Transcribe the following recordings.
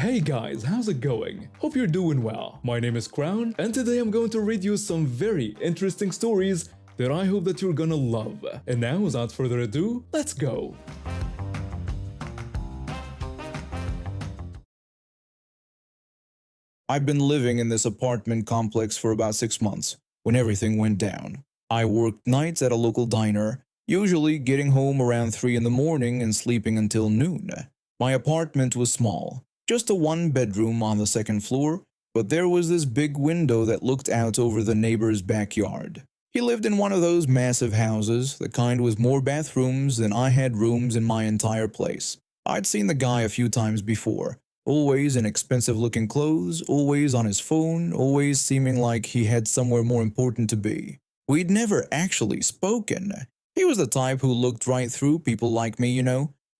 Hey guys, how's it going? Hope you're doing well. My name is Crown, and today I'm going to read you some very interesting stories that I hope that you're gonna love. And now, without further ado, let's go! I've been living in this apartment complex for about 6 months when everything went down. I worked nights at a local diner, usually getting home around 3 in the morning and sleeping until noon. My apartment was small, just a one-bedroom on the second floor, but there was this big window that looked out over the neighbor's backyard. He lived in one of those massive houses, the kind with more bathrooms than I had rooms in my entire place. I'd seen the guy a few times before. Always in expensive-looking clothes, always on his phone, always seeming like he had somewhere more important to be. We'd never actually spoken. He was the type who looked right through people like me,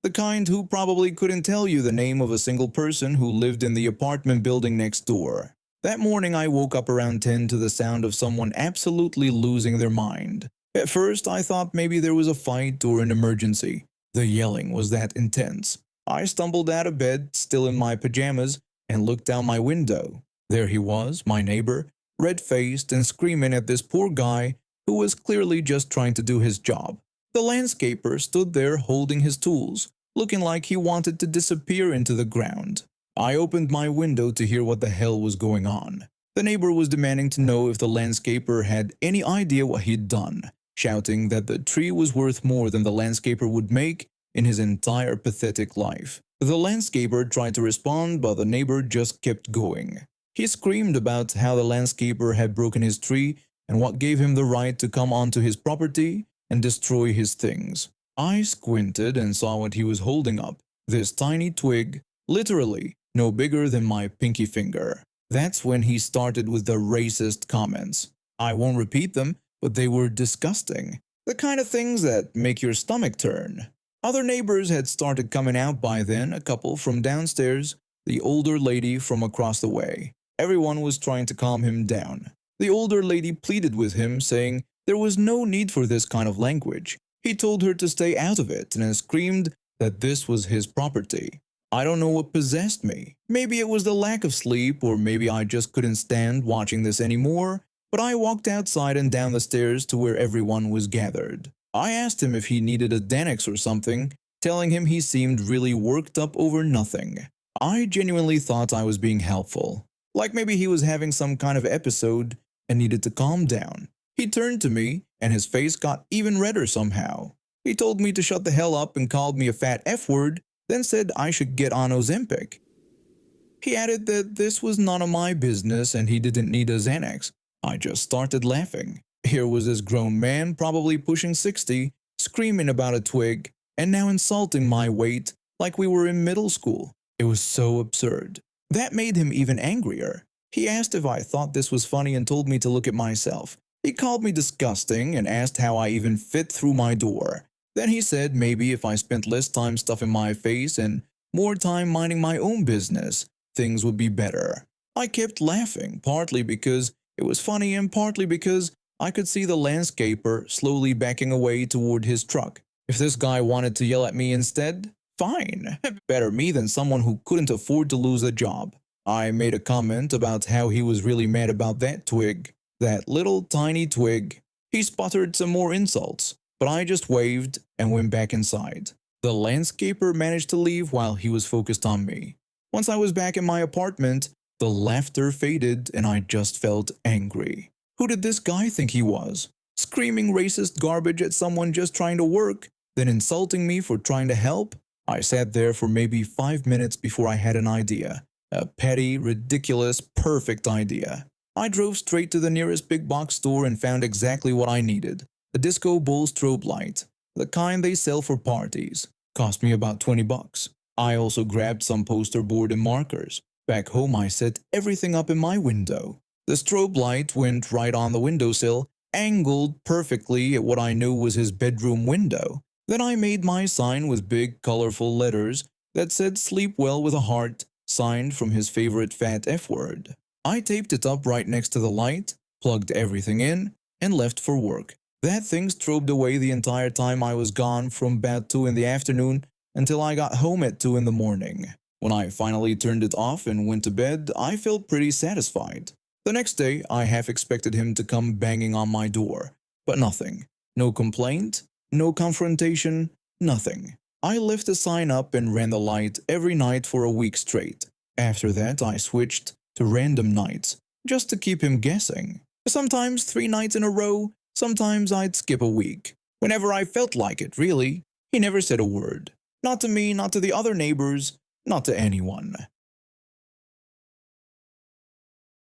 the kind who probably couldn't tell you the name of a single person who lived in the apartment building next door. That morning I woke up around 10 to the sound of someone absolutely losing their mind. At first I thought maybe there was a fight or an emergency. The yelling was that intense. I stumbled out of bed, still in my pajamas, and looked out my window. There he was, my neighbor, red-faced and screaming at this poor guy who was clearly just trying to do his job. The landscaper stood there holding his tools, looking like he wanted to disappear into the ground. I opened my window to hear what the hell was going on. The neighbor was demanding to know if the landscaper had any idea what he'd done, shouting that the tree was worth more than the landscaper would make in his entire pathetic life. The landscaper tried to respond, but the neighbor just kept going. He screamed about how the landscaper had broken his tree and what gave him the right to come onto his property and destroy his things. I squinted and saw what he was holding up. This tiny twig, literally no bigger than my pinky finger. That's when he started with the racist comments. I won't repeat them, but they were disgusting. The kind of things that make your stomach turn. Other neighbors had started coming out by then, a couple from downstairs, the older lady from across the way. Everyone was trying to calm him down. The older lady pleaded with him, saying there was no need for this kind of language. He told her to stay out of it and screamed that this was his property. I don't know what possessed me. Maybe it was the lack of sleep, or maybe I just couldn't stand watching this anymore, but I walked outside and down the stairs to where everyone was gathered. I asked him if he needed a Xanax or something, telling him he seemed really worked up over nothing. I genuinely thought I was being helpful, like maybe he was having some kind of episode and needed to calm down. He turned to me, and his face got even redder somehow. He told me to shut the hell up and called me a fat F-word, then said I should get on Ozempic. He added that this was none of my business and he didn't need a Xanax. I just started laughing. Here was this grown man, probably pushing 60, screaming about a twig, and now insulting my weight like we were in middle school. It was so absurd. That made him even angrier. He asked if I thought this was funny and told me to look at myself. He called me disgusting and asked how I even fit through my door. Then he said maybe if I spent less time stuffing my face and more time minding my own business, things would be better. I kept laughing, partly because it was funny and partly because I could see the landscaper slowly backing away toward his truck. If this guy wanted to yell at me instead, fine. Better me than someone who couldn't afford to lose a job. I made a comment about how he was really mad about that twig. That little tiny twig. He sputtered some more insults, but I just waved and went back inside. The landscaper managed to leave while he was focused on me. Once I was back in my apartment, the laughter faded and I just felt angry. Who did this guy think he was? Screaming racist garbage at someone just trying to work, then insulting me for trying to help? I sat there for maybe 5 minutes before I had an idea. A petty, ridiculous, perfect idea. I drove straight to the nearest big box store and found exactly what I needed. A disco ball strobe light, the kind they sell for parties. Cost me about 20 bucks. I also grabbed some poster board and markers. Back home I set everything up in my window. The strobe light went right on the windowsill, angled perfectly at what I knew was his bedroom window. Then I made my sign with big colorful letters that said "Sleep well" with a heart, signed from his favorite fat F-word. I taped it up right next to the light, plugged everything in, and left for work. That thing strobed away the entire time I was gone from about 2 in the afternoon until I got home at 2 in the morning. When I finally turned it off and went to bed, I felt pretty satisfied. The next day, I half expected him to come banging on my door, but nothing. No complaint, no confrontation, nothing. I left the sign up and ran the light every night for a week straight. After that, I switched to random nights, just to keep him guessing. Sometimes 3 nights in a row, sometimes I'd skip a week. Whenever I felt like it, really. He never said a word. Not to me, not to the other neighbors, not to anyone.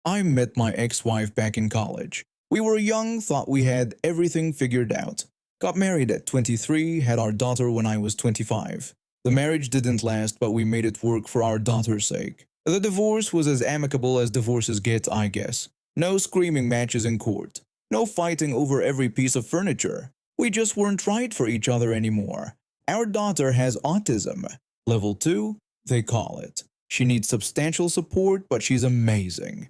I met my ex-wife back in college. We were young, thought we had everything figured out. Got married at 23, had our daughter when I was 25. The marriage didn't last, but we made it work for our daughter's sake. The divorce was as amicable as divorces get, I guess. No screaming matches in court. No fighting over every piece of furniture. We just weren't right for each other anymore. Our daughter has autism. Level 2, they call it. She needs substantial support, but she's amazing.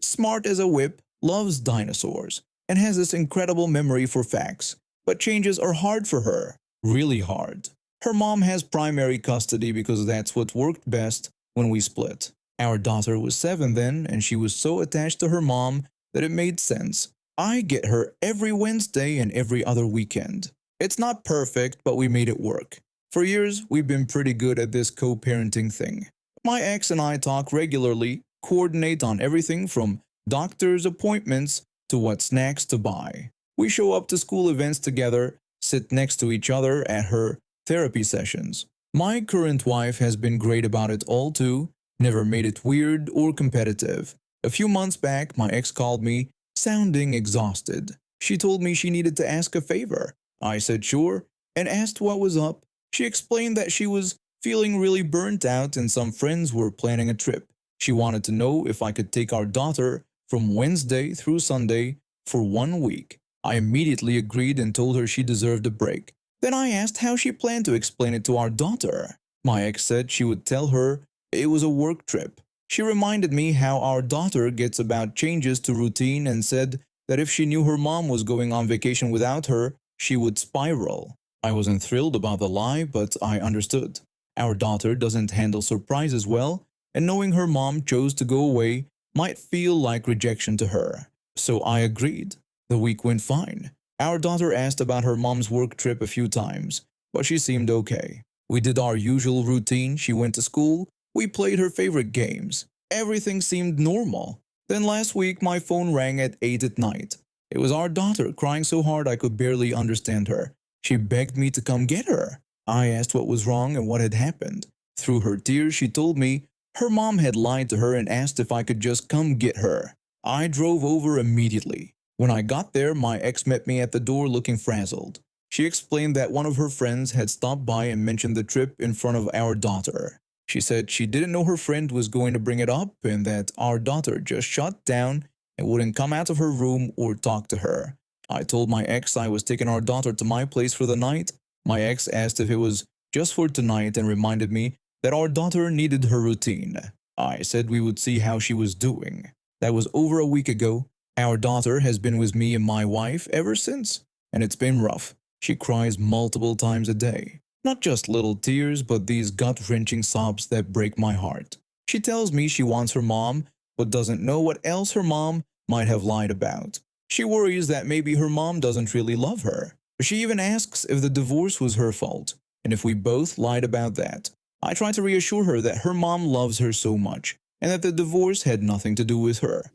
Smart as a whip, loves dinosaurs, and has this incredible memory for facts. But changes are hard for her. Really hard. Her mom has primary custody because that's what worked best when we split. Our daughter was 7 then, and she was so attached to her mom that it made sense. I get her every Wednesday and every other weekend. It's not perfect, but we made it work. For years, we've been pretty good at this co-parenting thing. My ex and I talk regularly, coordinate on everything from doctor's appointments to what snacks to buy. We show up to school events together, sit next to each other at her therapy sessions. My current wife has been great about it all too, never made it weird or competitive. A few months back, my ex called me, sounding exhausted. She told me she needed to ask a favor. I said sure, and asked what was up. She explained that she was feeling really burnt out and some friends were planning a trip. She wanted to know if I could take our daughter from Wednesday through Sunday for 1 week. I immediately agreed and told her she deserved a break. Then I asked how she planned to explain it to our daughter. My ex said she would tell her it was a work trip. She reminded me how our daughter gets about changes to routine and said that if she knew her mom was going on vacation without her, she would spiral. I wasn't thrilled about the lie, but I understood. Our daughter doesn't handle surprises well, and knowing her mom chose to go away might feel like rejection to her. So I agreed. The week went fine. Our daughter asked about her mom's work trip a few times, but she seemed okay. We did our usual routine. She went to school. We played her favorite games. Everything seemed normal. Then last week my phone rang at 8 at night. It was our daughter crying so hard I could barely understand her. She begged me to come get her. I asked what was wrong and what had happened. Through her tears she told me her mom had lied to her and asked if I could just come get her. I drove over immediately. When I got there, my ex met me at the door looking frazzled. She explained that one of her friends had stopped by and mentioned the trip in front of our daughter. She said she didn't know her friend was going to bring it up and that our daughter just shut down and wouldn't come out of her room or talk to her. I told my ex I was taking our daughter to my place for the night. My ex asked if it was just for tonight and reminded me that our daughter needed her routine. I said we would see how she was doing. That was over a week ago. Our daughter has been with me and my wife ever since, and it's been rough. She cries multiple times a day. Not just little tears, but these gut-wrenching sobs that break my heart. She tells me she wants her mom, but doesn't know what else her mom might have lied about. She worries that maybe her mom doesn't really love her. She even asks if the divorce was her fault, and if we both lied about that. I try to reassure her that her mom loves her so much, and that the divorce had nothing to do with her.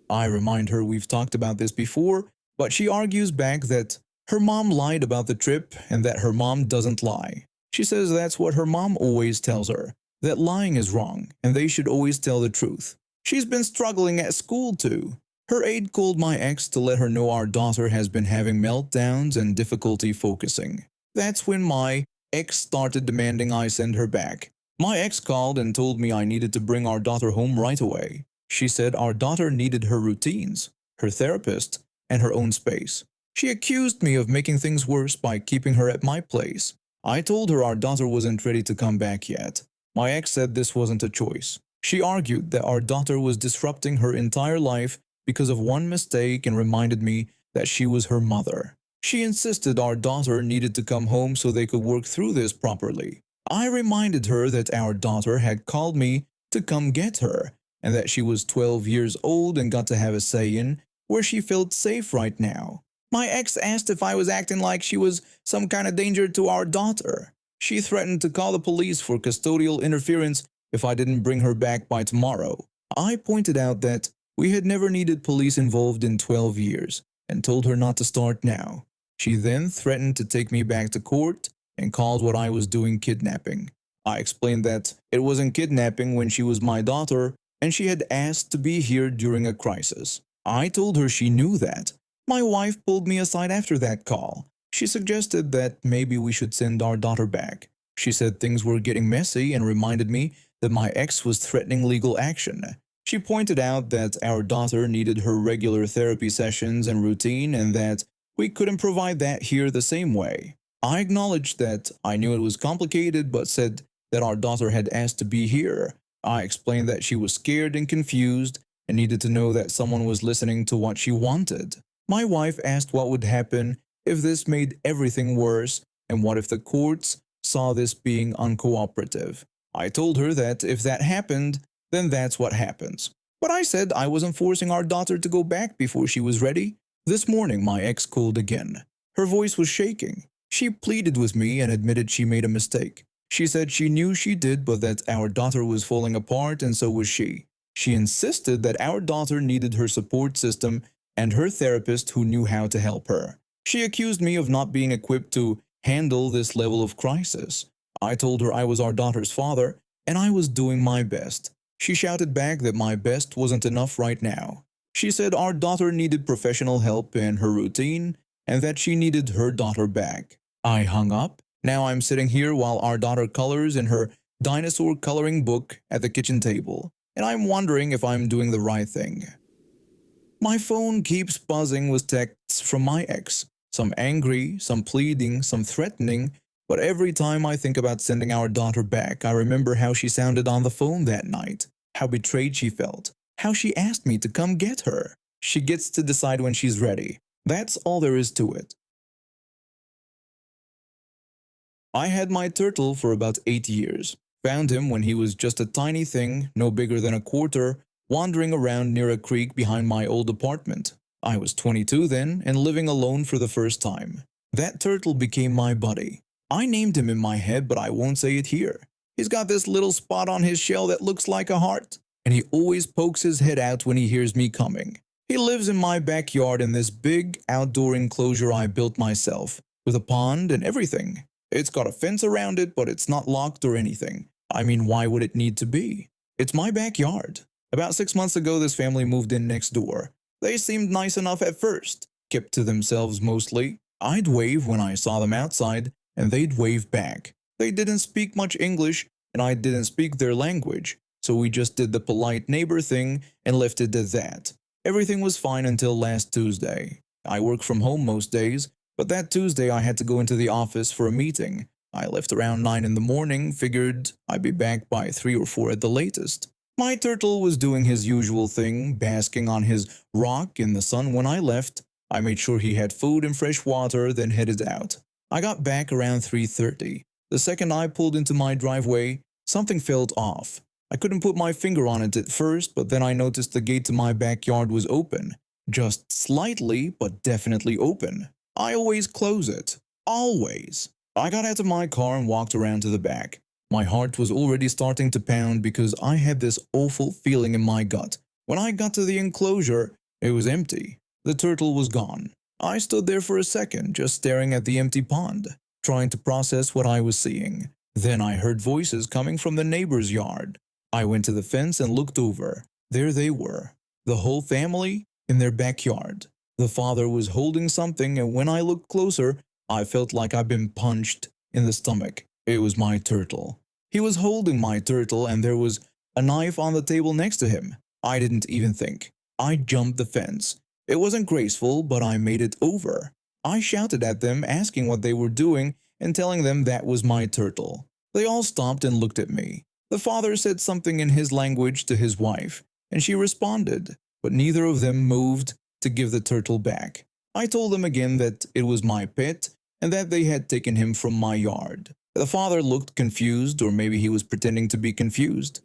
I remind her we've talked about this before, but she argues back that her mom lied about the trip and that her mom doesn't lie. She says that's what her mom always tells her, that lying is wrong and they should always tell the truth. She's been struggling at school too. Her aide called my ex to let her know our daughter has been having meltdowns and difficulty focusing. That's when my ex started demanding I send her back. My ex called and told me I needed to bring our daughter home right away. She said our daughter needed her routines, her therapist, and her own space. She accused me of making things worse by keeping her at my place. I told her our daughter wasn't ready to come back yet. My ex said this wasn't a choice. She argued that our daughter was disrupting her entire life because of one mistake and reminded me that she was her mother. She insisted our daughter needed to come home so they could work through this properly. I reminded her that our daughter had called me to come get her, and that she was 12 years old and got to have a say in where she felt safe right now. My ex asked if I was acting like she was some kind of danger to our daughter. She threatened to call the police for custodial interference if I didn't bring her back by tomorrow. I pointed out that we had never needed police involved in 12 years and told her not to start now. She then threatened to take me back to court and called what I was doing kidnapping. I explained that it wasn't kidnapping when she was my daughter and she had asked to be here during a crisis. I told her she knew that. My wife pulled me aside after that call. She suggested that maybe we should send our daughter back. She said things were getting messy and reminded me that my ex was threatening legal action. She pointed out that our daughter needed her regular therapy sessions and routine and that we couldn't provide that here the same way. I acknowledged that I knew it was complicated but said that our daughter had asked to be here. I explained that she was scared and confused and needed to know that someone was listening to what she wanted. My wife asked what would happen if this made everything worse and what if the courts saw this being uncooperative. I told her that if that happened, then that's what happens. But I said I wasn't forcing our daughter to go back before she was ready. This morning my ex called again. Her voice was shaking. She pleaded with me and admitted she made a mistake. She said she knew she did but that our daughter was falling apart and so was she. She insisted that our daughter needed her support system and her therapist who knew how to help her. She accused me of not being equipped to handle this level of crisis. I told her I was our daughter's father and I was doing my best. She shouted back that my best wasn't enough right now. She said our daughter needed professional help in her routine and that she needed her daughter back. I hung up. Now I'm sitting here while our daughter colors in her dinosaur coloring book at the kitchen table, and I'm wondering if I'm doing the right thing. My phone keeps buzzing with texts from my ex, some angry, some pleading, some threatening, but every time I think about sending our daughter back, I remember how she sounded on the phone that night, how betrayed she felt, how she asked me to come get her. She gets to decide when she's ready. That's all there is to it. I had my turtle for about 8 years. Found him when he was just a tiny thing, no bigger than a quarter, wandering around near a creek behind my old apartment. I was 22 then and living alone for the first time. That turtle became my buddy. I named him in my head, but I won't say it here. He's got this little spot on his shell that looks like a heart, and he always pokes his head out when he hears me coming. He lives in my backyard in this big outdoor enclosure I built myself, with a pond and everything. It's got a fence around it, but it's not locked or anything. I mean, why would it need to be? It's my backyard. About 6 months ago, this family moved in next door. They seemed nice enough at first, kept to themselves mostly. I'd wave when I saw them outside, and they'd wave back. They didn't speak much English, and I didn't speak their language, so we just did the polite neighbor thing and left it at that. Everything was fine until last Tuesday. I work from home most days, but that Tuesday I had to go into the office for a meeting. I left around 9 in the morning, figured I'd be back by 3 or 4 at the latest. My turtle was doing his usual thing, basking on his rock in the sun when I left. I made sure he had food and fresh water, then headed out. I got back around 3:30. The second I pulled into my driveway, something felt off. I couldn't put my finger on it at first, but then I noticed the gate to my backyard was open. Just slightly, but definitely open. I always close it. Always. I got out of my car and walked around to the back. My heart was already starting to pound because I had this awful feeling in my gut. When I got to the enclosure, it was empty. The turtle was gone. I stood there for a second, just staring at the empty pond, trying to process what I was seeing. Then I heard voices coming from the neighbor's yard. I went to the fence and looked over. There they were, the whole family in their backyard. The father was holding something, and when I looked closer, I felt like I'd been punched in the stomach. It was my turtle. He was holding my turtle, and there was a knife on the table next to him. I didn't even think. I jumped the fence. It wasn't graceful, but I made it over. I shouted at them, asking what they were doing, and telling them that was my turtle. They all stopped and looked at me. The father said something in his language to his wife, and she responded, but neither of them moved to give the turtle back. I told them again that it was my pet and that they had taken him from my yard. The father looked confused, or maybe he was pretending to be confused.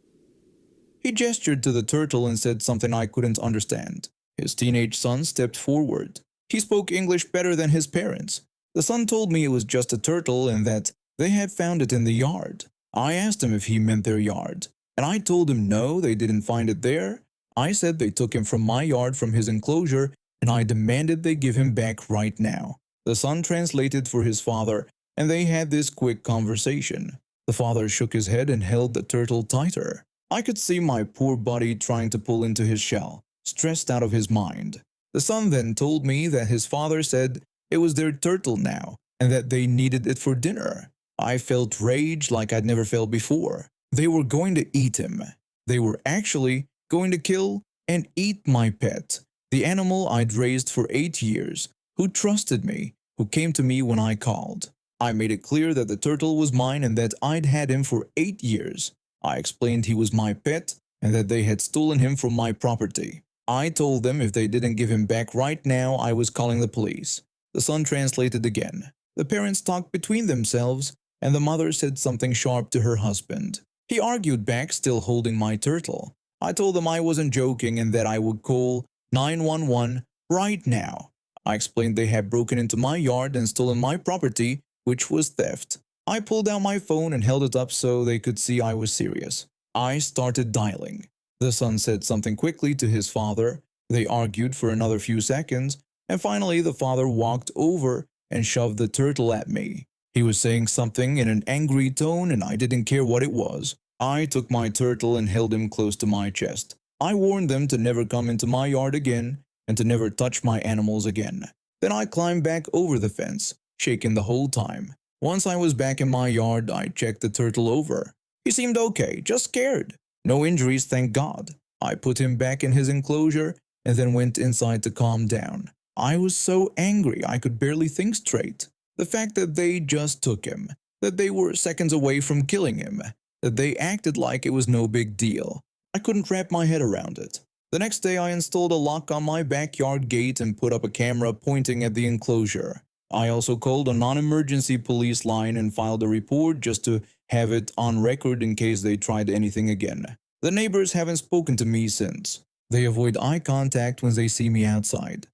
He gestured to the turtle and said something I couldn't understand. His teenage son stepped forward. He spoke English better than his parents. The son told me it was just a turtle and that they had found it in the yard. I asked him if he meant their yard, and I told him no, they didn't find it there. I said they took him from my yard, from his enclosure, and I demanded they give him back right now. The son translated for his father, and they had this quick conversation. The father shook his head and held the turtle tighter. I could see my poor buddy trying to pull into his shell, stressed out of his mind. The son then told me that his father said it was their turtle now, and that they needed it for dinner. I felt rage like I'd never felt before. They were going to eat him. They were actually going to kill and eat my pet, the animal I'd raised for 8 years, who trusted me, who came to me when I called. I made it clear that the turtle was mine and that I'd had him for 8 years. I explained he was my pet and that they had stolen him from my property. I told them if they didn't give him back right now, I was calling the police. The son translated again. The parents talked between themselves, and the mother said something sharp to her husband. He argued back, still holding my turtle. I told them I wasn't joking and that I would call 911 right now. I explained they had broken into my yard and stolen my property, which was theft. I pulled out my phone and held it up so they could see I was serious. I started dialing. The son said something quickly to his father. They argued for another few seconds, and finally the father walked over and shoved the turtle at me. He was saying something in an angry tone and I didn't care what it was. I took my turtle and held him close to my chest. I warned them to never come into my yard again and to never touch my animals again. Then I climbed back over the fence, shaking the whole time. Once I was back in my yard, I checked the turtle over. He seemed okay, just scared. No injuries, thank God. I put him back in his enclosure and then went inside to calm down. I was so angry I could barely think straight. The fact that they just took him, that they were seconds away from killing him, that they acted like it was no big deal. I couldn't wrap my head around it. The next day I installed a lock on my backyard gate and put up a camera pointing at the enclosure. I also called a non-emergency police line and filed a report just to have it on record in case they tried anything again. The neighbors haven't spoken to me since. They avoid eye contact when they see me outside.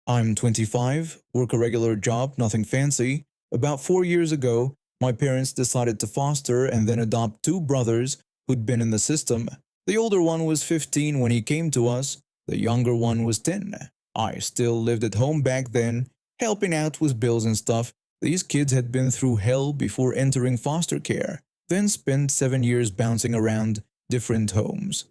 I'm 25, work a regular job, nothing fancy. About 4 years ago, my parents decided to foster and then adopt 2 brothers who'd been in the system. The older one was 15 when he came to us, the younger one was 10. I still lived at home back then, helping out with bills and stuff. These kids had been through hell before entering foster care, then spent 7 years bouncing around different homes.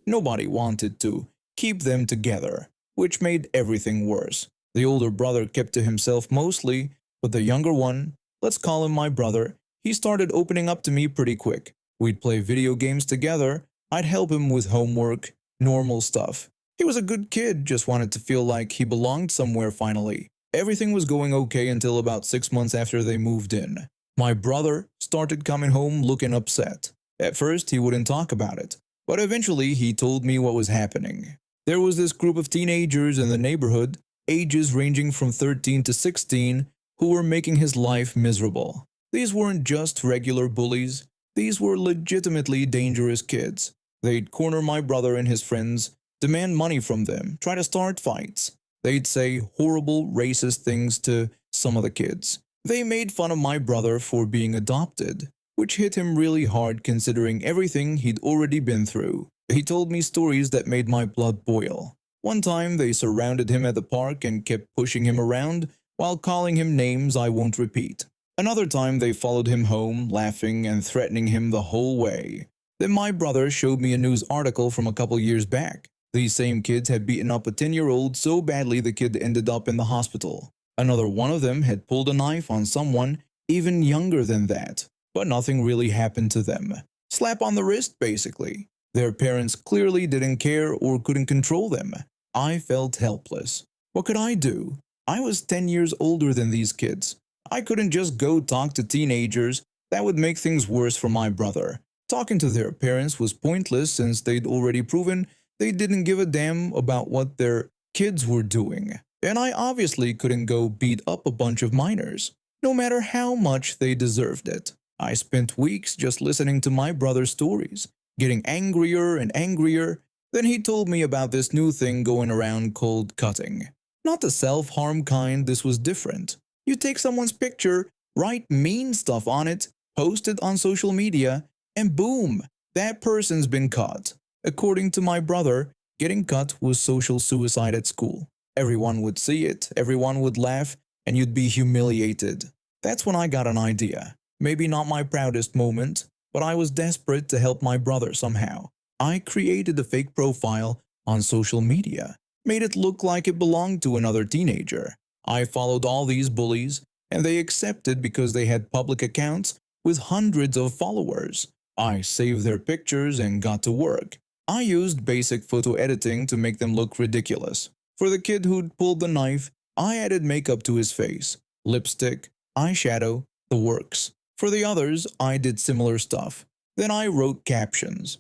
Nobody wanted to keep them together, which made everything worse. The older brother kept to himself mostly, but the younger one, let's call him my brother, he started opening up to me pretty quick. We'd play video games together, I'd help him with homework, normal stuff. He was a good kid, just wanted to feel like he belonged somewhere finally. Everything was going okay until about 6 months after they moved in. My brother started coming home looking upset. At first, he wouldn't talk about it, but eventually he told me what was happening. There was this group of teenagers in the neighborhood, ages ranging from 13 to 16, who were making his life miserable. These weren't just regular bullies, these were legitimately dangerous kids. They'd corner my brother and his friends, demand money from them, try to start fights. They'd say horrible, racist things to some of the kids. They made fun of my brother for being adopted, which hit him really hard considering everything he'd already been through. He told me stories that made my blood boil. One time they surrounded him at the park and kept pushing him around while calling him names I won't repeat. Another time they followed him home, laughing and threatening him the whole way. Then my brother showed me a news article from a couple years back. These same kids had beaten up a 10-year-old so badly the kid ended up in the hospital. Another one of them had pulled a knife on someone even younger than that, but nothing really happened to them. Slap on the wrist, basically. Their parents clearly didn't care or couldn't control them. I felt helpless. What could I do? I was 10 years older than these kids. I couldn't just go talk to teenagers. That would make things worse for my brother. Talking to their parents was pointless since they'd already proven they didn't give a damn about what their kids were doing. And I obviously couldn't go beat up a bunch of minors, no matter how much they deserved it. I spent weeks just listening to my brother's stories, getting angrier and angrier. Then he told me about this new thing going around called cutting. Not the self-harm kind, this was different. You take someone's picture, write mean stuff on it, post it on social media, and boom, that person's been cut. According to my brother, getting cut was social suicide at school. Everyone would see it, everyone would laugh, and you'd be humiliated. That's when I got an idea. Maybe not my proudest moment, but I was desperate to help my brother somehow. I created a fake profile on social media, made it look like it belonged to another teenager. I followed all these bullies, and they accepted because they had public accounts with hundreds of followers. I saved their pictures and got to work. I used basic photo editing to make them look ridiculous. For the kid who'd pulled the knife, I added makeup to his face, lipstick, eyeshadow, the works. For the others, I did similar stuff. Then I wrote captions.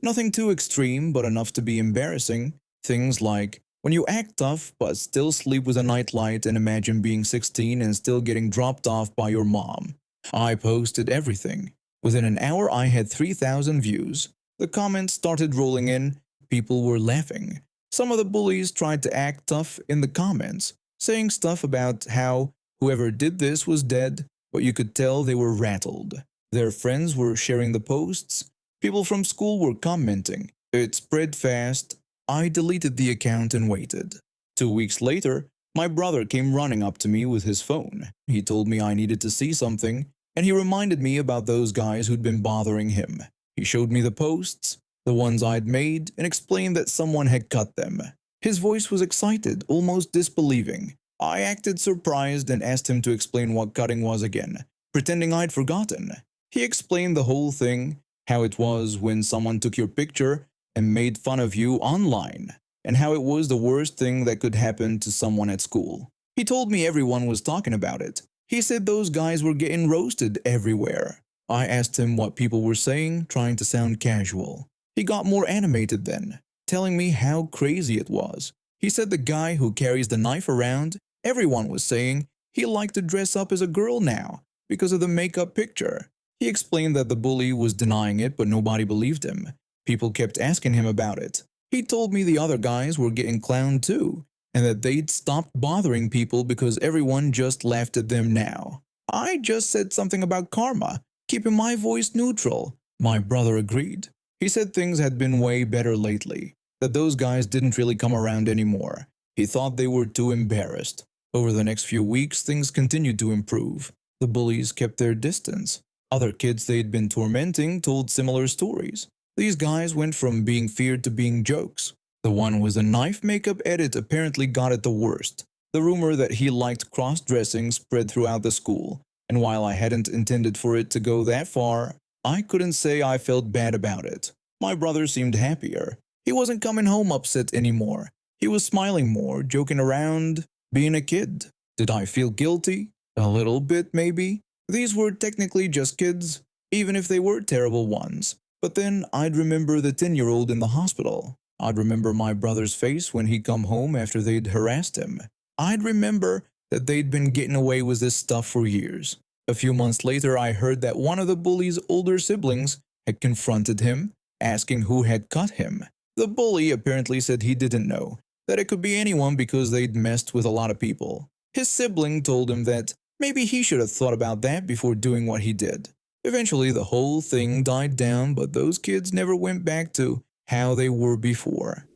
Nothing too extreme, but enough to be embarrassing. Things like, when you act tough but still sleep with a nightlight and imagine being 16 and still getting dropped off by your mom. I posted everything. Within an hour, I had 3,000 views. The comments started rolling in. People were laughing. Some of the bullies tried to act tough in the comments, saying stuff about how whoever did this was dead, but you could tell they were rattled. Their friends were sharing the posts. People from school were commenting. It spread fast. I deleted the account and waited. 2 weeks later, my brother came running up to me with his phone. He told me I needed to see something, and he reminded me about those guys who'd been bothering him. He showed me the posts, the ones I'd made, and explained that someone had cut them. His voice was excited, almost disbelieving. I acted surprised and asked him to explain what cutting was again, pretending I'd forgotten. He explained the whole thing, how it was when someone took your picture and made fun of you online, and how it was the worst thing that could happen to someone at school. He told me everyone was talking about it. He said those guys were getting roasted everywhere. I asked him what people were saying, trying to sound casual. He got more animated then, telling me how crazy it was. He said the guy who carries the knife around, everyone was saying he liked to dress up as a girl now because of the makeup picture. He explained that the bully was denying it, but nobody believed him. People kept asking him about it. He told me the other guys were getting clowned too, and that they'd stopped bothering people because everyone just laughed at them now. I just said something about karma, keeping my voice neutral. My brother agreed. He said things had been way better lately, that those guys didn't really come around anymore. He thought they were too embarrassed. Over the next few weeks, things continued to improve. The bullies kept their distance. Other kids they'd been tormenting told similar stories. These guys went from being feared to being jokes. The one with the knife makeup edit apparently got it the worst. The rumor that he liked cross-dressing spread throughout the school, and while I hadn't intended for it to go that far, I couldn't say I felt bad about it. My brother seemed happier. He wasn't coming home upset anymore. He was smiling more, joking around, being a kid. Did I feel guilty? A little bit, maybe. These were technically just kids, even if they were terrible ones. But then I'd remember the 10-year-old in the hospital. I'd remember my brother's face when he'd come home after they'd harassed him. I'd remember that they'd been getting away with this stuff for years. A few months later, I heard that one of the bully's older siblings had confronted him, asking who had cut him. The bully apparently said he didn't know, that it could be anyone because they'd messed with a lot of people. His sibling told him that maybe he should have thought about that before doing what he did. Eventually, the whole thing died down, but those kids never went back to how they were before.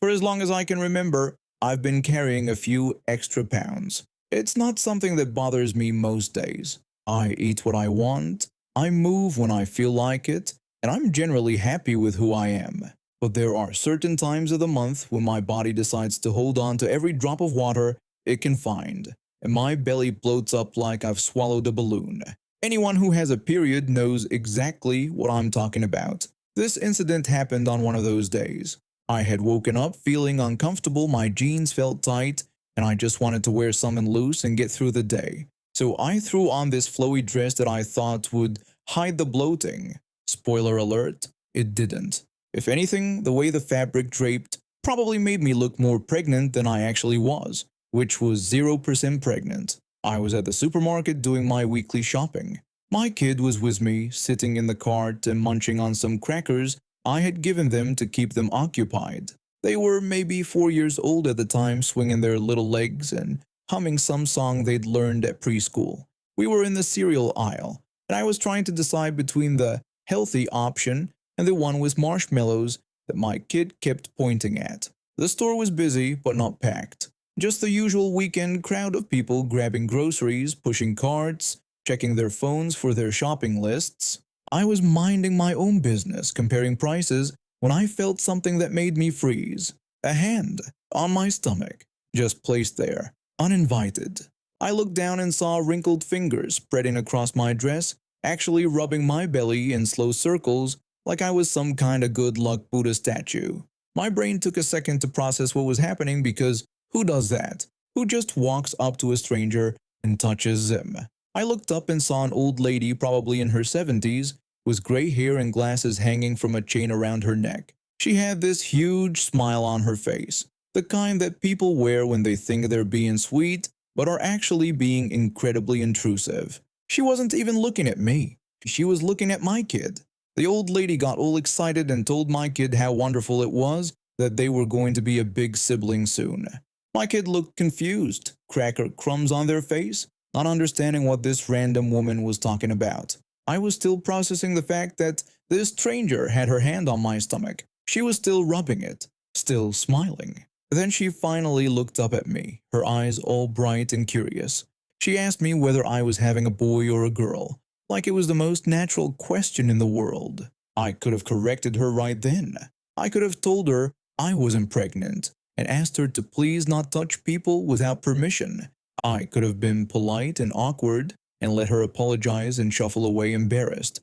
For as long as I can remember, I've been carrying a few extra pounds. It's not something that bothers me most days. I eat what I want, I move when I feel like it, and I'm generally happy with who I am. But there are certain times of the month when my body decides to hold on to every drop of water it can find, and my belly bloats up like I've swallowed a balloon. Anyone who has a period knows exactly what I'm talking about. This incident happened on one of those days. I had woken up feeling uncomfortable, my jeans felt tight, and I just wanted to wear something loose and get through the day. So I threw on this flowy dress that I thought would hide the bloating. Spoiler alert, it didn't. If anything, the way the fabric draped probably made me look more pregnant than I actually was, which was 0% pregnant. I was at the supermarket doing my weekly shopping. My kid was with me, sitting in the cart and munching on some crackers I had given them to keep them occupied. They were maybe 4 years old at the time, swinging their little legs and humming some song they'd learned at preschool. We were in the cereal aisle, and I was trying to decide between the healthy option and the one with marshmallows that my kid kept pointing at. The store was busy, but not packed. Just the usual weekend crowd of people grabbing groceries, pushing carts, checking their phones for their shopping lists. I was minding my own business, comparing prices, when I felt something that made me freeze. A hand on my stomach, just placed there, uninvited. I looked down and saw wrinkled fingers spreading across my dress, actually rubbing my belly in slow circles like I was some kind of good luck Buddha statue. My brain took a second to process what was happening because who does that? Who just walks up to a stranger and touches them? I looked up and saw an old lady, probably in her 70s, with gray hair and glasses hanging from a chain around her neck. She had this huge smile on her face, the kind that people wear when they think they're being sweet, but are actually being incredibly intrusive. She wasn't even looking at me. She was looking at my kid. The old lady got all excited and told my kid how wonderful it was that they were going to be a big sibling soon. My kid looked confused, cracker crumbs on their face, not understanding what this random woman was talking about. I was still processing the fact that this stranger had her hand on my stomach. She was still rubbing it, still smiling. Then she finally looked up at me, her eyes all bright and curious. She asked me whether I was having a boy or a girl, like it was the most natural question in the world. I could have corrected her right then. I could have told her I wasn't pregnant and asked her to please not touch people without permission. I could have been polite and awkward and let her apologize and shuffle away embarrassed.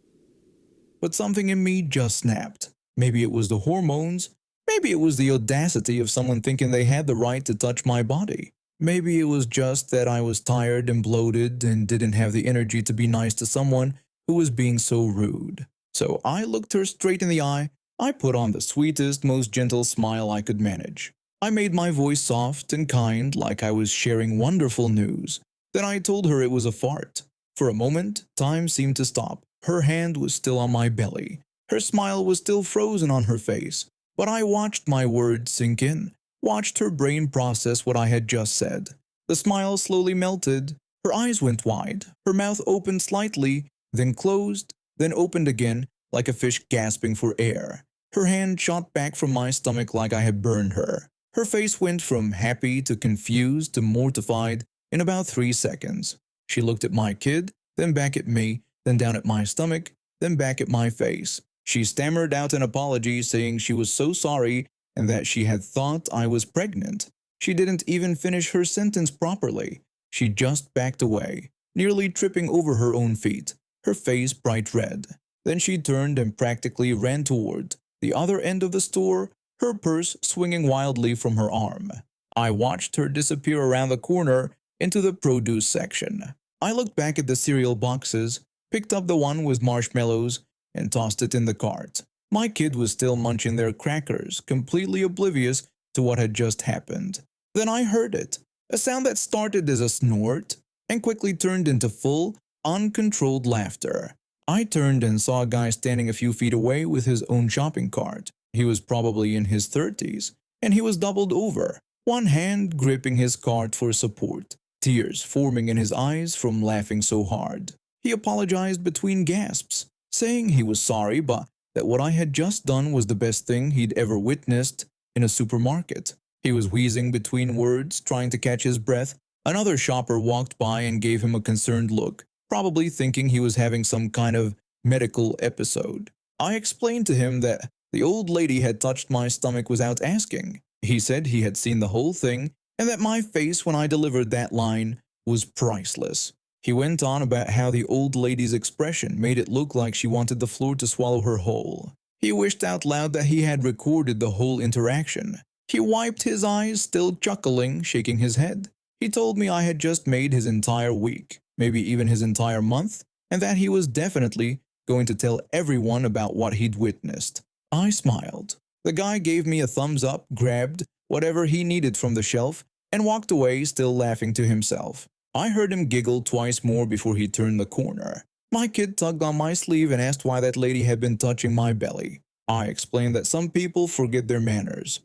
But something in me just snapped. Maybe it was the hormones. Maybe it was the audacity of someone thinking they had the right to touch my body. Maybe it was just that I was tired and bloated and didn't have the energy to be nice to someone who was being so rude. So I looked her straight in the eye. I put on the sweetest, most gentle smile I could manage. I made my voice soft and kind, like I was sharing wonderful news. Then I told her it was a fart. For a moment, time seemed to stop. Her hand was still on my belly. Her smile was still frozen on her face. But I watched my words sink in, watched her brain process what I had just said. The smile slowly melted. Her eyes went wide. Her mouth opened slightly, then closed, then opened again, like a fish gasping for air. Her hand shot back from my stomach like I had burned her. Her face went from happy to confused to mortified in about 3 seconds. She looked at my kid, then back at me, then down at my stomach, then back at my face. She stammered out an apology, saying she was so sorry and that she had thought I was pregnant. She didn't even finish her sentence properly. She just backed away, nearly tripping over her own feet, her face bright red. Then she turned and practically ran toward the other end of the store, her purse swinging wildly from her arm. I watched her disappear around the corner into the produce section. I looked back at the cereal boxes, picked up the one with marshmallows, and tossed it in the cart. My kid was still munching their crackers, completely oblivious to what had just happened. Then I heard it, a sound that started as a snort and quickly turned into full, uncontrolled laughter. I turned and saw a guy standing a few feet away with his own shopping cart. He was probably in his 30s, and he was doubled over, one hand gripping his cart for support, tears forming in his eyes from laughing so hard. He apologized between gasps, saying he was sorry but that what I had just done was the best thing he'd ever witnessed in a supermarket. He was wheezing between words, trying to catch his breath. Another shopper walked by and gave him a concerned look, probably thinking he was having some kind of medical episode. I explained to him that the old lady had touched my stomach without asking. He said he had seen the whole thing and that my face when I delivered that line was priceless. He went on about how the old lady's expression made it look like she wanted the floor to swallow her whole. He wished out loud that he had recorded the whole interaction. He wiped his eyes, still chuckling, shaking his head. He told me I had just made his entire week, maybe even his entire month, and that he was definitely going to tell everyone about what he'd witnessed. I smiled. The guy gave me a thumbs up, grabbed whatever he needed from the shelf, and walked away, still laughing to himself. I heard him giggle twice more before he turned the corner. My kid tugged on my sleeve and asked why that lady had been touching my belly. I explained that some people forget their manners.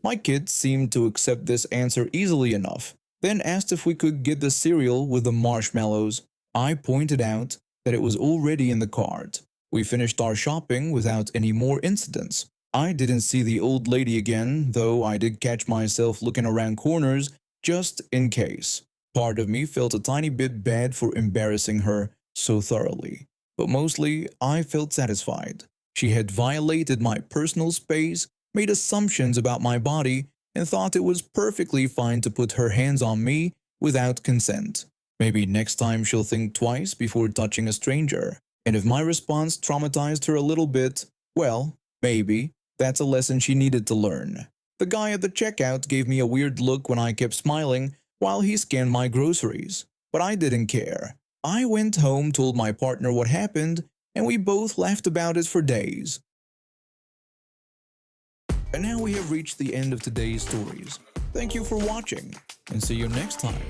My kid seemed to accept this answer easily enough, then asked if we could get the cereal with the marshmallows. I pointed out that it was already in the cart. We finished our shopping without any more incidents. I didn't see the old lady again, though I did catch myself looking around corners just in case. Part of me felt a tiny bit bad for embarrassing her so thoroughly, but mostly I felt satisfied. She had violated my personal space, made assumptions about my body, and thought it was perfectly fine to put her hands on me without consent. Maybe next time she'll think twice before touching a stranger. And if my response traumatized her a little bit, well, maybe that's a lesson she needed to learn. The guy at the checkout gave me a weird look when I kept smiling while he scanned my groceries, but I didn't care. I went home, told my partner what happened, and we both laughed about it for days. And now we have reached the end of today's stories. Thank you for watching, and see you next time.